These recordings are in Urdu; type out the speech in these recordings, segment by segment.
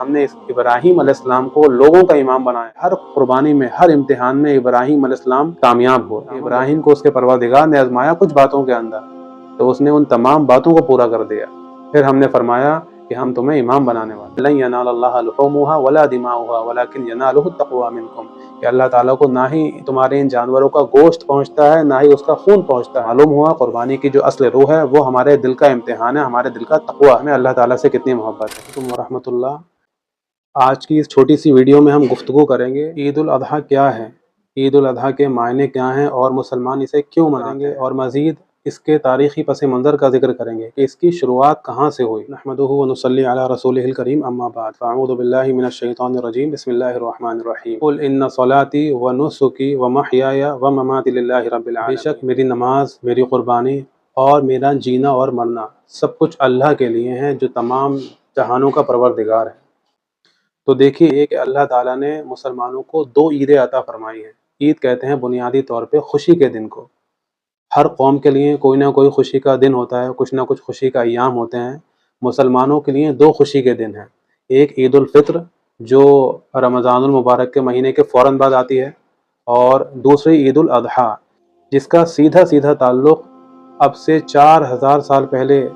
ہم نے ابراہیم علیہ السلام کو لوگوں کا امام بنایا۔ ہر قربانی میں، ہر امتحان میں ابراہیم علیہ السلام کامیاب ہوا۔ ابراہیم کو اس کے پروردگار نے آزمایا کچھ باتوں کے اندر، تو اس نے ان تمام باتوں کو پورا کر دیا۔ پھر ہم نے فرمایا کہ ہم تمہیں امام بنانے والے، لن ینال اللہ لحومھا ولا دماؤھا ولکن ینالہ التقوی منکم، کہ اللہ تعالیٰ کو نہ ہی تمہارے ان جانوروں کا گوشت پہنچتا ہے، نہ ہی اس کا خون پہنچتا ہے۔ معلوم ہوا قربانی کی جو اصل روح ہے وہ ہمارے دل کا امتحان ہے، ہمارے دل کا تقوی، ہمیں اللہ تعالیٰ سے کتنی محبت ہے۔ تم ورحمۃ اللہ۔ آج کی اس چھوٹی سی ویڈیو میں ہم گفتگو کریں گے عید الاضحیٰ کیا ہے، عید الاضحیٰ کے معنی کیا ہیں اور مسلمان اسے کیوں منائیں گے، اور مزید اس کے تاریخی پس منظر کا ذکر کریں گے کہ اس کی شروعات کہاں سے ہوئی۔ نحمدہ ونصلی علی رسولہ الکریم، اما بعد، فاعوذ باللہ من الشیطان الرجیم، بسم اللہ الرحمن الرحیم۔ قل ان صلاتی ونسکی ومحیای ومماتی للہ رب العالمین، بے شک میری نماز، میری قربانی اور میرا جینا اور مرنا سب کچھ اللہ کے لیے ہیں جو تمام جہانوں کا پروردگار ہے۔ تو دیکھیے ایک اللہ تعالیٰ نے مسلمانوں کو دو عیدیں عطا فرمائی ہیں۔ عید کہتے ہیں بنیادی طور پہ خوشی کے دن کو۔ ہر قوم کے لیے کوئی نہ کوئی خوشی کا دن ہوتا ہے، کچھ نہ کچھ خوشی کا ایام ہوتے ہیں۔ مسلمانوں کے لیے دو خوشی کے دن ہیں، ایک عید الفطر جو رمضان المبارک کے مہینے کے فوراً بعد آتی ہے، اور دوسری عید الاضحیٰ جس کا سیدھا تعلق اب سے 4000 سال پہلے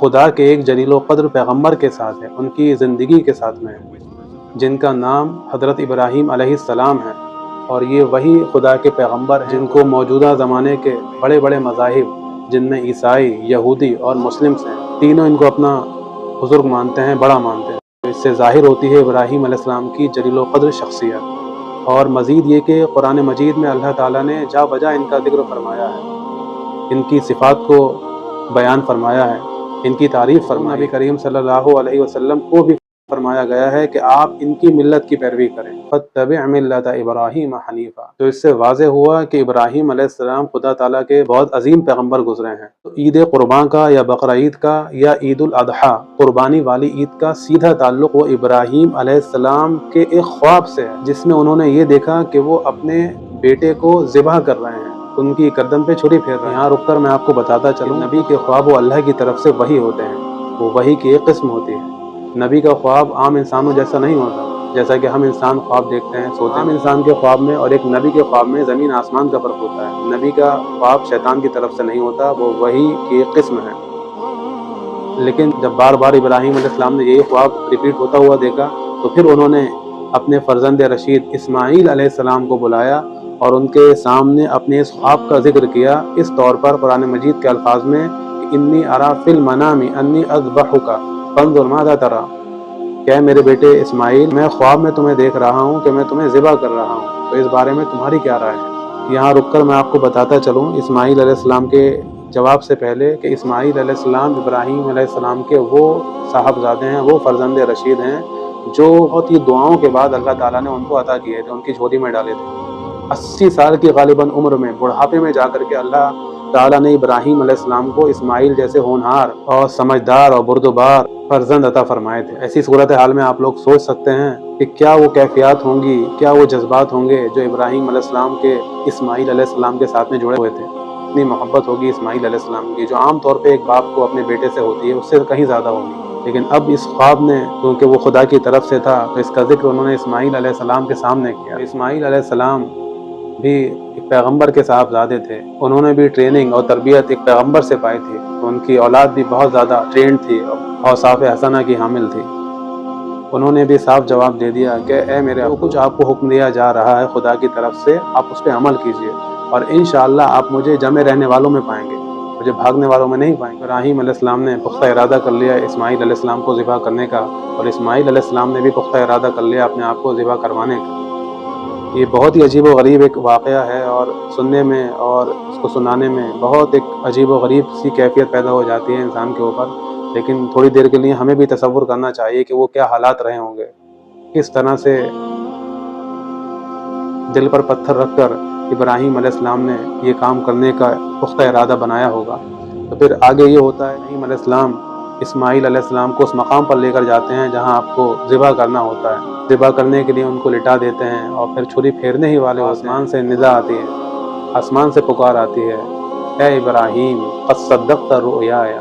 خدا کے ایک جلیل و قدر پیغمبر کے ساتھ ہے، ان کی زندگی کے ساتھ میں ہے، جن کا نام حضرت ابراہیم علیہ السلام ہے۔ اور یہ وہی خدا کے پیغمبر ہیں جن کو موجودہ زمانے کے بڑے بڑے مذاہب، جن میں عیسائی، یہودی اور مسلمس ہیں، تینوں ان کو اپنا بزرگ مانتے ہیں، بڑا مانتے ہیں۔ تو اس سے ظاہر ہوتی ہے ابراہیم علیہ السلام کی جلیل و قدر شخصیت۔ اور مزید یہ کہ قرآن مجید میں اللہ تعالیٰ نے جا بجا ان کا ذکر فرمایا ہے، ان کی صفات کو بیان فرمایا ہے، ان کی تعریف فرمائی۔ نبی کریم صلی اللہ علیہ وسلم کو بھی فرمایا گیا ہے کہ آپ ان کی ملت کی پیروی کریں، فاتبع ملت ابراہیم حنیفا۔ تو اس سے واضح ہوا کہ ابراہیم علیہ السلام خدا تعالیٰ کے بہت عظیم پیغمبر گزرے ہیں۔ تو عید قربان کا یا بقرہ عید کا یا عید الاضحیٰ قربانی والی عید کا سیدھا تعلق وہ ابراہیم علیہ السلام کے ایک خواب سے ہے، جس میں انہوں نے یہ دیکھا کہ وہ اپنے بیٹے کو ذبح کر رہے ہیں، ان کی گردن پہ چھری پھیر رہے ہیں۔ یہاں رک کر میں آپ کو بتاتا چلوں، نبی کے خواب وہ اللہ کی طرف سے وحی ہوتے ہیں، وہ وحی کی ایک قسم ہوتی ہے۔ نبی کا خواب عام انسانوں جیسا نہیں ہوتا، جیسا کہ ہم انسان خواب دیکھتے ہیں، سوتے ہیں۔ عام انسان کے خواب میں اور ایک نبی کے خواب میں زمین آسمان کا فرق ہوتا ہے۔ نبی کا خواب شیطان کی طرف سے نہیں ہوتا، وہ وحی کی ایک قسم ہے۔ لیکن جب بار بار ابراہیم علیہ السلام نے یہی خواب ریپیٹ ہوتا ہوا دیکھا، تو پھر انہوں نے اپنے فرزند رشید اسماعیل علیہ السلام کو بلایا اور ان کے سامنے اپنے اس خواب کا ذکر کیا، اس طور پر قرآن مجید کے الفاظ میں کہ انی ارا فی المنام انی اذبحک فانظر ماذا تری، کہ میرے بیٹے اسماعیل، میں خواب میں تمہیں دیکھ رہا ہوں کہ میں تمہیں ذبح کر رہا ہوں، تو اس بارے میں تمہاری کیا رائے ہے؟ یہاں رک کر میں آپ کو بتاتا چلوں اسماعیل علیہ السلام کے جواب سے پہلے کہ اسماعیل علیہ السلام ابراہیم علیہ السلام کے وہ صاحبزادے ہیں، وہ فرزند رشید ہیں جو بہت ہی دعاؤں کے بعد اللہ تعالیٰ نے ان کو عطا کیے تھے، ان کی جھولی میں ڈالے تھے۔ 80 سال کی غالباً عمر میں، بڑھاپے میں جا کر کے اللہ تعالیٰ نے ابراہیم علیہ السلام کو اسماعیل جیسے ہونہار اور سمجھدار اور بردبار فرزند عطا فرمائے تھے۔ ایسی صورتحال میں آپ لوگ سوچ سکتے ہیں کہ کیا وہ کیفیات ہوں گی، کیا وہ جذبات ہوں گے جو ابراہیم علیہ السلام کے اسماعیل علیہ السلام کے ساتھ میں جڑے ہوئے تھے۔ اتنی محبت ہوگی اسماعیل علیہ السلام کی جو عام طور پہ ایک باپ کو اپنے بیٹے سے ہوتی ہے، اس سے کہیں زیادہ ہوگی۔ لیکن اب اس خواب نے، کیونکہ وہ خدا کی طرف سے تھا، تو اس کا ذکر انہوں نے اسماعیل علیہ السلام کے سامنے کیا۔ اسماعیل علیہ السلام بھی ایک پیغمبر کے صاحبزادے تھے، انہوں نے بھی ٹریننگ اور تربیت ایک پیغمبر سے پائی تھی، تو ان کی اولاد بھی بہت زیادہ ٹرینڈ تھی اور اوصاف حسنہ کی حامل تھی۔ انہوں نے بھی صاف جواب دے دیا کہ اے میرے ابو، کچھ آپ کو حکم دیا جا رہا ہے خدا کی طرف سے، آپ اس پہ عمل کیجئے، اور انشاءاللہ آپ مجھے جمع رہنے والوں میں پائیں گے، مجھے بھاگنے والوں میں نہیں پائیں گے۔ ابراہیم علیہ السلام نے پختہ ارادہ کر لیا اسماعیل علیہ السلام کو ذبح کرنے کا، اور اسماعیل علیہ السلام نے بھی پختہ ارادہ کر لیا اپنے آپ کو ذبح کروانے کا۔ یہ بہت ہی عجیب و غریب ایک واقعہ ہے، اور سننے میں اور اس کو سنانے میں بہت ایک عجیب و غریب سی کیفیت پیدا ہو جاتی ہے انسان کے اوپر، لیکن تھوڑی دیر کے لیے ہمیں بھی تصور کرنا چاہیے کہ وہ کیا حالات رہے ہوں گے، کس طرح سے دل پر پتھر رکھ کر ابراہیم علیہ السلام نے یہ کام کرنے کا پختہ ارادہ بنایا ہوگا۔ تو پھر آگے یہ ہوتا ہے ابراہیم علیہ السلام اسماعیل علیہ السلام کو اس مقام پر لے کر جاتے ہیں جہاں آپ کو ذبح کرنا ہوتا ہے۔ ذبح کرنے کے لیے ان کو لٹا دیتے ہیں، اور پھر چھری پھیرنے ہی والے آسمان سے ندا آتی ہے، آسمان سے پکار آتی ہے، اے ابراہیم قد صدقت رؤیایا،